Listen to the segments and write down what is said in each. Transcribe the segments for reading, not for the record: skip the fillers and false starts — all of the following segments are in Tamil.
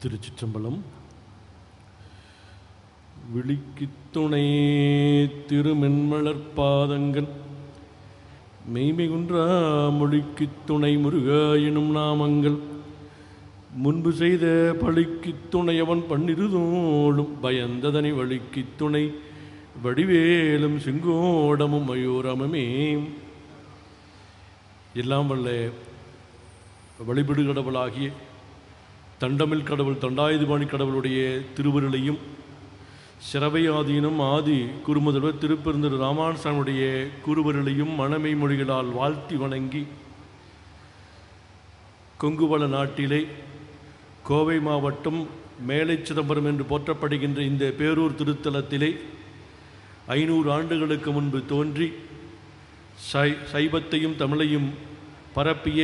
திருச்சிற்றம்பலம். விழிக்குத்துணை திருமென்மலர்பாதங்கள் மெய்மிகுன்றா மொழிக்குத்துணை முருகா எனும் நாமங்கள் முன்பு செய்த பழிக்குத்துணை அவன் பன்னிருதோளும் பயந்ததனை வழிக்குத்துணை வடிவேலும் செங்கோடமும் மயூரமுமே. எல்லாம் வல்ல வழிபடு கடவுளாகிய தண்டமில் கடவுள் தண்டாயுதபாணி கடவுளுடைய திருவருளையும் சிரவையாதீனம் ஆதி குருமுதல்வர் திருப்பெருந்தர் ராமானுசாமியுடைய குருவருளையும் மணமை மொழிகளால் வாழ்த்தி வணங்கி, கொங்குவள நாட்டிலே கோவை மாவட்டம் மேலை சிதம்பரம் என்று போற்றப்படுகின்ற இந்த பேரூர் திருத்தலத்திலே 500 ஆண்டுகளுக்கு முன்பு தோன்றி சைவத்தையும் தமிழையும் பரப்பிய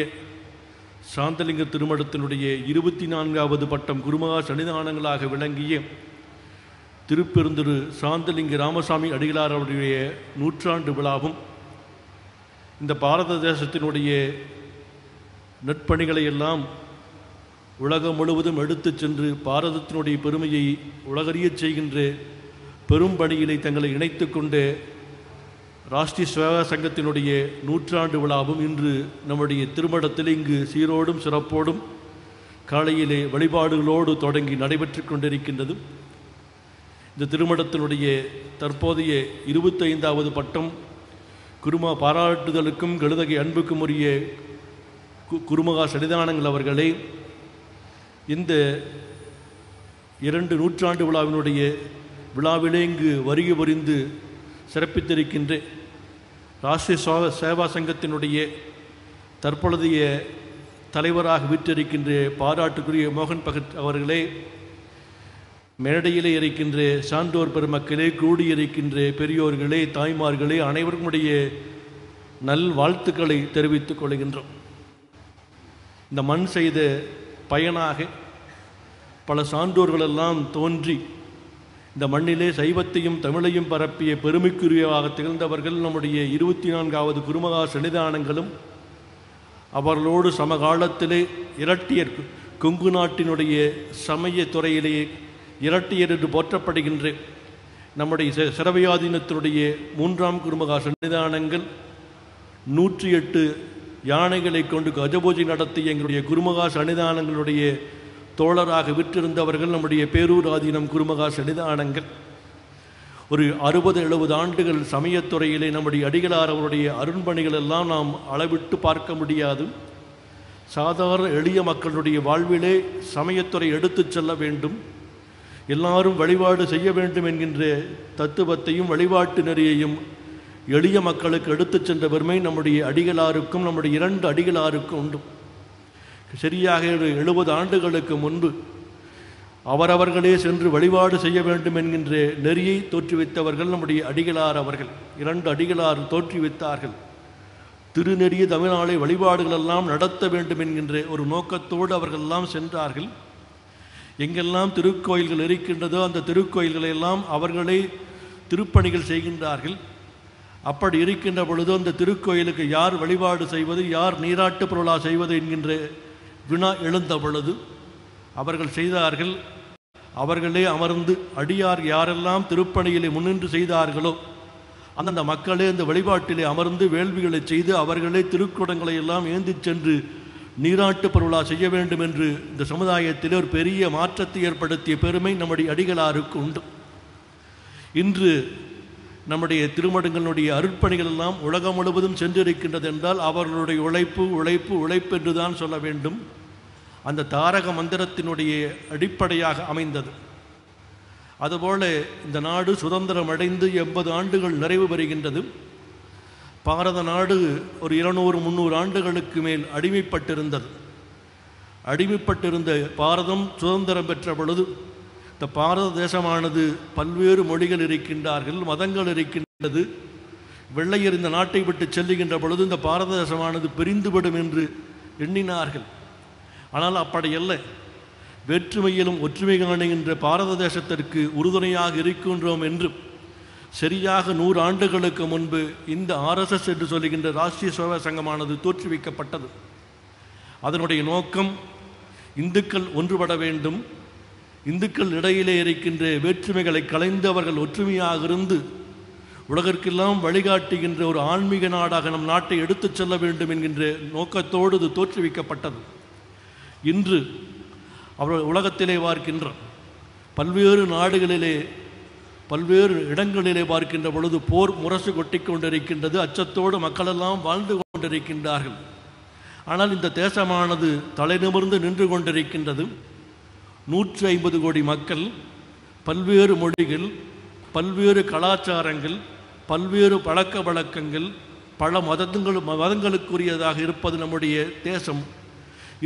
சாந்தலிங்க திருமடத்தினுடைய 24வது பட்டம் குருமகா சன்னிதானங்களாக விளங்கிய திருப்பெருந்திரு சாந்தலிங்க ராமசாமி அடிகளார் அவருடைய 100ஆண்டு விழாவும், இந்த பாரத தேசத்தினுடைய நற்பணிகளை எல்லாம் உலகம் முழுவதும் எடுத்துச் சென்று பாரதத்தினுடைய பெருமையை உலகறியச் செய்கின்ற பெரும் பணியிலே தங்களை இணைத்து கொண்டு ராஷ்டிரிய சேவா சங்கத்தினுடைய 100ஆண்டு விழாவும் இன்று நம்முடைய திருமடத்தில் இங்கு சீரோடும் சிறப்போடும் காலையிலே வழிபாடுகளோடு தொடங்கி நடைபெற்று கொண்டிருக்கின்றது. இந்த திருமடத்தினுடைய தற்போதைய 25வது பட்டம் குருமா பாராட்டுதலுக்கும் கழுதகை அன்புக்கும் உரிய குருமகா சன்னிதானங்கள் அவர்களே, இந்த 2 நூற்றாண்டு விழாவினுடைய விழாவிலே இங்கு வருகை புரிந்து சிறப்பித்திருக்கின்ற ராஷ்டிரிய சேவா சங்கத்தினுடைய தற்பொழுதைய தலைவராக வீற்றிருக்கின்ற பாராட்டுக்குரிய மோகன் பகத் அவர்களே, மேடையிலே இருக்கின்ற சான்றோர் பெருமக்களே, கூடியிருக்கின்ற பெரியோர்களே, தாய்மார்களே, அனைவருடைய நல் வாழ்த்துக்களை தெரிவித்துக் கொள்கின்றோம். இந்த மண் செய்த பயனாக பல சான்றோர்களெல்லாம் தோன்றி இந்த மண்ணிலே சைவத்தையும் தமிழையும் பரப்பிய பெருமைக்குரியவாக திகழ்ந்தவர்கள் நம்முடைய 24வது குருமகா சன்னிதானங்களும் அவர்களோடு சமகாலத்திலே இரட்டியர் கொங்கு நாட்டினுடைய சமய துறையிலேயே இரட்டியர் என்று போற்றப்படுகின்ற நம்முடைய சிரவையாதீனத்தினுடைய 3ஆம் குருமகா சன்னிதானங்கள் 108 யானைகளை கொண்டு கஜபூஜை நடத்திய எங்களுடைய குருமகா சன்னிதானங்களுடைய தோழராக விற்றிருந்தவர்கள் நம்முடைய பேரூர் ஆதீனம் குருமகா சன்னிதானங்கள். ஒரு 60-70 ஆண்டுகள் சமயத்துறையிலே நம்முடைய அடிகளார் அவருடைய அருண்பணிகள் எல்லாம் நாம் அளவிட்டு பார்க்க முடியாது. சாதாரண எளிய மக்களுடைய வாழ்விலே சமயத்துறை எடுத்துச் செல்ல வேண்டும், எல்லாரும் வழிபாடு செய்ய வேண்டும் என்கின்ற தத்துவத்தையும் வழிபாட்டு நெறியையும் எளிய மக்களுக்கு எடுத்துச் சென்ற பெருமை நம்முடைய அடிகளாருக்கும் நம்முடைய 2 அடிகளாருக்கும் உண்டு. சரியாக 70 ஆண்டுகளுக்கு முன்பு அவரவர்களே சென்று வழிபாடு செய்ய வேண்டும் என்கின்ற நெறியை தோற்றுவித்தவர்கள் நம்முடைய அடிகளார் அவர்கள். 2 அடிகளார் தோற்றுவித்தார்கள். திருநெறிய தமிழ்நாளை வழிபாடுகளெல்லாம் நடத்த வேண்டும் என்கின்ற ஒரு நோக்கத்தோடு அவர்களெல்லாம் சென்றார்கள். எங்கெல்லாம் திருக்கோயில்கள் இருக்கின்றதோ அந்த திருக்கோயில்களை எல்லாம் அவர்களே திருப்பணிகள் செய்கின்றார்கள். அப்படி இருக்கின்ற பொழுது அந்த திருக்கோயிலுக்கு யார் வழிபாடு செய்வது, யார் நீராட்டு பொருளா செய்வது என்கின்ற வினா எழுந்த பொழுது அவர்கள் செய்தார்கள். அவர்களே அமர்ந்து அடியார் யாரெல்லாம் திருப்பணியிலே முன்னின்று செய்தார்களோ அந்தந்த மக்களே அந்த வழிபாட்டிலே அமர்ந்து வேள்விகளை செய்து அவர்களே திருக்குடங்களை எல்லாம் ஏந்தி சென்று நீராட்டு பொருளா செய்ய வேண்டும் என்று இந்த சமுதாயத்திலே ஒரு பெரிய மாற்றத்தை ஏற்படுத்திய பெருமை நம்முடைய அடிகளாருக்கு உண்டு. இன்று நம்முடைய திருமடங்களுடைய அருட்பணிகள் எல்லாம் உலகம் முழுவதும் சென்றிருக்கின்றது என்றால் அவர்களுடைய உழைப்பு உழைப்பு உழைப்பு என்று தான் சொல்ல வேண்டும். அந்த தாரக மந்திரத்தினுடைய அடிப்படையாக அமைந்தது. அதுபோல இந்த நாடு சுதந்திரம் அடைந்து 80 ஆண்டுகள் நிறைவு பெறுகின்றது. பாரத நாடு ஒரு 200-300 ஆண்டுகளுக்கு மேல் அடிமைப்பட்டிருந்தது. அடிமைப்பட்டிருந்த பாரதம் சுதந்திரம் பெற்ற பொழுது இந்த பாரத தேசமானது பல்வேறு மொழிகள் இருக்கின்றார்கள், மதங்கள் இருக்கின்றது. வெள்ளையர் இந்த நாட்டை விட்டு செல்லுகின்ற பொழுது இந்த பாரத தேசமானது பிரிந்துவிடும் என்று எண்ணினார்கள். ஆனால் அப்படியல்ல, வேற்றுமையிலும் ஒற்றுமை காணுகின்ற பாரத தேசத்திற்கு உறுதுணையாக இருக்கின்றோம் என்று சரியாக 100 ஆண்டுகளுக்கு முன்பு இந்த RSS என்று சொல்லுகின்ற ராஷ்டிரிய சேவா சங்கமானது தோற்றுவிக்கப்பட்டது. அதனுடைய நோக்கம் இந்துக்கள் ஒன்றுபட வேண்டும், இந்துக்கள் இடையிலே இருக்கின்ற வேற்றுமைகளை களைந்து அவர்கள் ஒற்றுமையாக இருந்து உலகிற்கெல்லாம் வழிகாட்டுகின்ற ஒரு ஆன்மீக நாடாக நம் நாட்டை எடுத்துச் செல்ல வேண்டும் என்கின்ற நோக்கத்தோடு இது தோற்றுவிக்கப்பட்டது. இன்று அவர் உலகத்திலே பார்க்கின்ற பல்வேறு நாடுகளிலே பல்வேறு இடங்களிலே பார்க்கின்ற பொழுது போர் முரசு கொட்டி கொண்டிருக்கின்றது. அச்சத்தோடு மக்களெல்லாம் வாழ்ந்து கொண்டிருக்கின்றார்கள். ஆனால் இந்த தேசமானது தலைநிமிர்ந்து நின்று கொண்டிருக்கின்றது. 150 கோடி மக்கள், பல்வேறு மொழிகள், பல்வேறு கலாச்சாரங்கள், பல்வேறு பழக்க வழக்கங்கள், பல மதங்களுக்குரியதாக இருப்பது நம்முடைய தேசம்.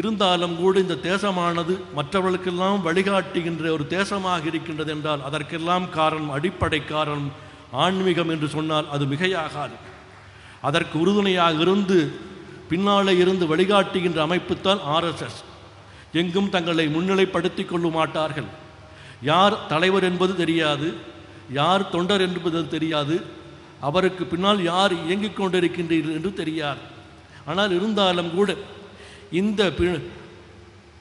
இருந்தாலும் கூட இந்த தேசமானது மற்றவர்களுக்கெல்லாம் வழிகாட்டுகின்ற ஒரு தேசமாக இருக்கின்றது என்றால் அதற்கெல்லாம் காரணம், அடிப்படை காரணம் ஆன்மீகம் என்று சொன்னால் அது மிகையாகாது. அதற்கு உறுதுணையாக இருந்து பின்னாலே இருந்து வழிகாட்டுகின்ற அமைப்புத்தான் RSS. எங்கும் தங்களை முன்னிலைப்படுத்தி கொள்ள மாட்டார்கள். யார் தலைவர் என்பது தெரியாது, யார் தொண்டர் என்பது தெரியாது, அவருக்கு பின்னால் யார் இயங்கிக் கொண்டிருக்கின்றீர்கள் என்று தெரியாது. ஆனால் இருந்தாலும் கூட இந்த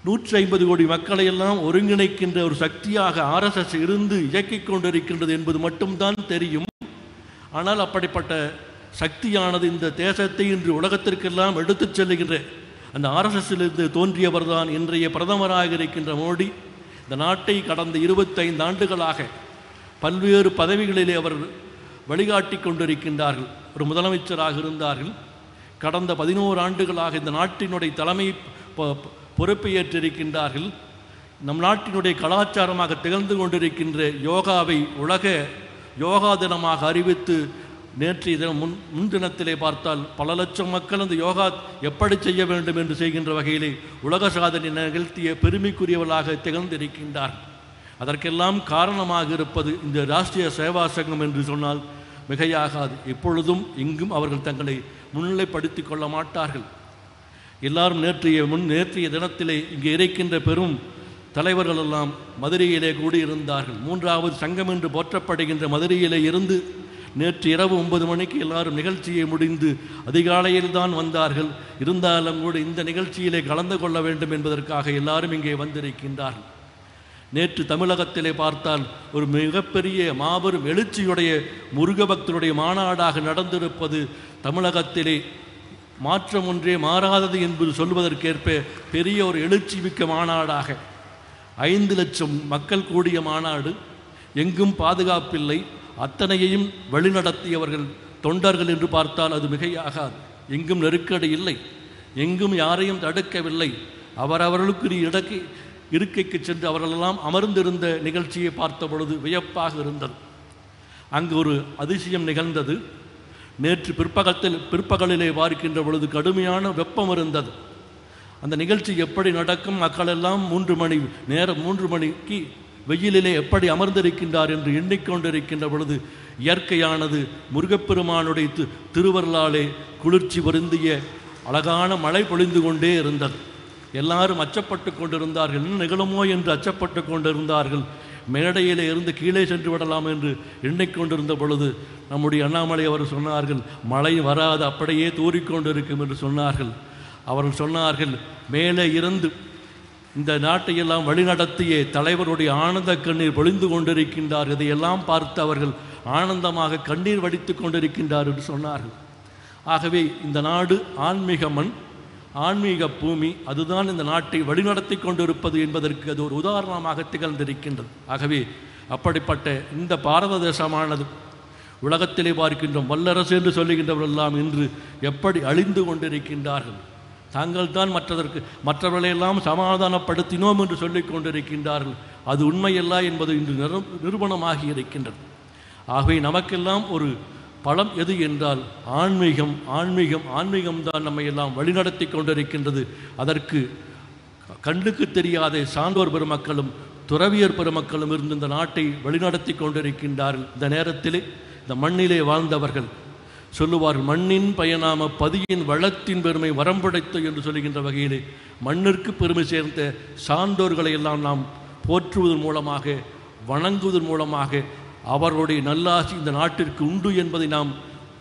150 கோடி மக்களை எல்லாம் ஒருங்கிணைக்கின்ற ஒரு சக்தியாக RSS இருந்து இயக்கிக் கொண்டிருக்கின்றது என்பது மட்டும்தான் தெரியும். ஆனால் அப்படிப்பட்ட சக்தியானது இந்த தேசத்தை இன்று உலகத்திற்கெல்லாம் எடுத்துச் செல்லுகின்ற அந்த RSSலிருந்து தோன்றியவர் தான் இன்றைய பிரதமராக இருக்கின்ற மோடி. இந்த நாட்டை கடந்த 25 ஆண்டுகளாக பல்வேறு பதவிகளிலே அவர் வழிகாட்டி கொண்டிருக்கின்றார்கள். ஒரு முதலமைச்சராக இருந்தார்கள். கடந்த 11 ஆண்டுகளாக இந்த நாட்டினுடைய தலைமை பொறுப்பை ஏற்றிருக்கின்றார்கள். நம் நாட்டினுடைய கலாச்சாரமாக திகழ்ந்து கொண்டிருக்கின்ற யோகாவை உலக யோகா தினமாக அறிவித்து நேற்றைய தினம் முன்தினத்திலே பார்த்தால் பல லட்சம் மக்கள் அந்த யோகா எப்படி செய்ய வேண்டும் என்று செய்கின்ற வகையிலே உலக சாதனை நிகழ்த்திய பெருமைக்குரியவர்களாக திகழ்ந்திருக்கின்றார். அதற்கெல்லாம் காரணமாக இருப்பது இந்த ராஷ்டிரிய சேவா சங்கம் என்று சொன்னால் மிகையாகாது. எப்பொழுதும் இங்கும் அவர்கள் தங்களை முன்னிலைப்படுத்திக் கொள்ள மாட்டார்கள். எல்லாரும் நேற்றைய தினத்திலே இங்கே இருக்கின்ற பெரும் தலைவர்கள் எல்லாம் மதுரையிலே கூடியிருந்தார்கள். 3வது சங்கம் என்று போற்றப்படுகின்ற மதுரையிலே இருந்து நேற்று இரவு 9 மணிக்கு எல்லாரும் நிகழ்ச்சியை முடிந்து அதிகாலையில் தான் வந்தார்கள். இருந்தாலும் கூட இந்த நிகழ்ச்சியிலே கலந்து கொள்ள வேண்டும் என்பதற்காக எல்லாரும் இங்கே வந்திருக்கின்றார்கள். நேற்று தமிழகத்திலே பார்த்தால் ஒரு மிகப்பெரிய மாபெரும் எழுச்சியுடைய முருக பக்தருடைய மாநாடாக நடந்திருப்பது தமிழகத்திலே மாற்றம் ஒன்றே மாறாதது என்பது சொல்வதற்கேற்ப பெரிய ஒரு எழுச்சி மிக்க மாநாடாக 5 லட்சம் மக்கள் கூடிய மாநாடு. எங்கும் பாதுகாப்பில்லை. அத்தனையையும் வழிநடத்தியவர்கள் தொண்டர்கள் என்று பார்த்தால் அது மிகையாகாது. எங்கும் நெருக்கடி இல்லை, எங்கும் யாரையும் தடுக்கவில்லை. அவரவர்களுக்கு இருக்கைக்கு சென்று அவர்களெல்லாம் அமர்ந்திருந்த நிகழ்ச்சியை பார்த்த பொழுது வியப்பாக இருந்தது. அங்கு ஒரு அதிசயம் நிகழ்ந்தது. நேற்று பிற்பகலிலே பார்க்கின்ற பொழுது கடுமையான வெப்பம் இருந்தது. அந்த நிகழ்ச்சி எப்படி நடக்கும், மக்கள் எல்லாம் 3 மணிக்கு வெயிலிலே எப்படி அமர்ந்திருக்கின்றார் என்று எண்ணிக்கொண்டிருக்கின்ற பொழுது இயற்கையானது முருகப்பெருமானுடைய திருவருளாலே குளிர்ச்சி வருந்திய அழகான மழை பொழிந்து கொண்டே இருந்தது. எல்லாரும் அச்சப்பட்டு கொண்டிருந்தார்கள். என்ன நிகழுமோ என்று அச்சப்பட்டு கொண்டிருந்தார்கள். மேடையிலே இருந்து கீழே சென்று விடலாம் என்று எண்ணிக்கொண்டிருந்த பொழுது நம்முடைய அண்ணாமலை அவர் சொன்னார்கள், மழை வராது, அப்படியே தூறிக்கொண்டிருக்கும் என்று சொன்னார்கள். அவர்கள் சொன்னார்கள், மேலே இருந்து இந்த நாட்டையெல்லாம் வழிநடத்திய தலைவருடைய ஆனந்த கண்ணீர் பொழிந்து கொண்டிருக்கின்றார். இதையெல்லாம் பார்த்து அவர்கள் ஆனந்தமாக கண்ணீர் வடித்து கொண்டிருக்கின்றார் என்று சொன்னார்கள். ஆகவே இந்த நாடு ஆன்மீக மண், ஆன்மீக பூமி. அதுதான் இந்த நாட்டை வழிநடத்தி கொண்டிருப்பது என்பதற்கு அது ஒரு உதாரணமாக திகழ்ந்திருக்கின்றது. ஆகவே அப்படிப்பட்ட இந்த பாரத தேசமானது உலகத்திலே பார்க்கின்றோம் வல்லரசு என்று சொல்லுகின்றவர்களெல்லாம் இன்று எப்படி அழிந்து கொண்டிருக்கின்றார்கள். தாங்கள் தான் மற்றவர்களையெல்லாம் சமாதானப்படுத்தினோம் என்று சொல்லிக் கொண்டிருக்கின்றார்கள். அது உண்மையல்ல என்பது இன்று நிரூபணமாகி இருக்கின்றது. ஆகவே நமக்கெல்லாம் ஒரு பலம் எது என்றால் ஆன்மீகம். ஆன்மீகம்தான் நம்மை எல்லாம் வழிநடத்தி கொண்டிருக்கின்றது. அதற்கு கண்ணுக்கு தெரியாத சான்றோர் பெருமக்களும் துறவியர் பெருமக்களும் இருந்து இந்த நாட்டை வழிநடத்தி கொண்டிருக்கின்றார்கள். இந்த நேரத்திலே இந்த மண்ணிலே வாழ்ந்தவர்கள் சொல்லுவார்கள், மண்ணின் பயனாம பதியின் வளத்தின் பெருமை வரம்படைத்து என்று சொல்லுகின்ற வகையிலே மண்ணிற்கு பெருமை சேர்ந்த சான்றோர்களை எல்லாம் நாம் போற்றுவதன் மூலமாக, வணங்குவதன் மூலமாக அவர்களுடைய நல்லாசி இந்த நாட்டிற்கு உண்டு என்பதை நாம்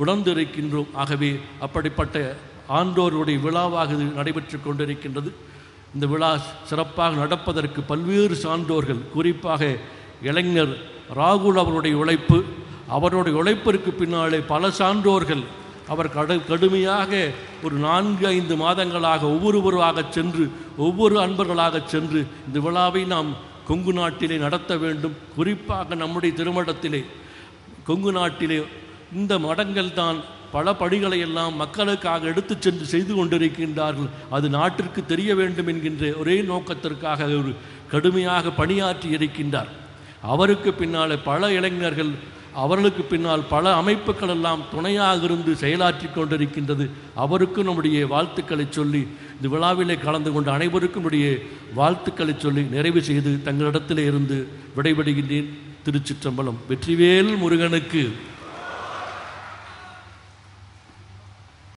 உணர்ந்திருக்கின்றோம். ஆகவே அப்படிப்பட்ட ஆண்டோருடைய விழாவாக இது நடைபெற்று கொண்டிருக்கின்றது. இந்த விழா சிறப்பாக நடப்பதற்கு பல்வேறு சான்றோர்கள், குறிப்பாக இளைஞர் ராகுல் அவருடைய உழைப்பு, அவருடைய உழைப்பிற்கு பின்னாலே பல சான்றோர்கள் அவர் கடுமையாக ஒரு 4-5 மாதங்களாக ஒவ்வொருவராக சென்று ஒவ்வொரு அன்பர்களாக சென்று இந்த விழாவை நாம் கொங்கு நாட்டிலே நடத்த வேண்டும். குறிப்பாக நம்முடைய திருமடத்திலே, கொங்கு நாட்டிலே இந்த மடங்கள் தான் பல படிகளை எல்லாம் மக்களுக்காக எடுத்து சென்று செய்து கொண்டிருக்கின்றார்கள். அது நாட்டிற்கு தெரிய வேண்டும் என்கின்ற ஒரே நோக்கத்திற்காக ஒரு கடுமையாக பணியாற்றி இருக்கின்றார். அவருக்கு பின்னால் பல இளைஞர்கள், அவர்களுக்கு பின்னால் பல அமைப்புகள் எல்லாம் துணையாக இருந்து செயலாற்றி கொண்டிருக்கின்றது. அவருக்கும் நம்முடைய வாழ்த்துக்களை சொல்லி, இந்த விழாவிலே கலந்து கொண்ட அனைவருக்கும் நம்முடைய வாழ்த்துக்களை சொல்லி நிறைவு செய்து தங்களிடத்திலே இருந்து விடைபெறுகின்றேன். திருச்சிற்றம்பலம். வெற்றிவேல் முருகனுக்கு.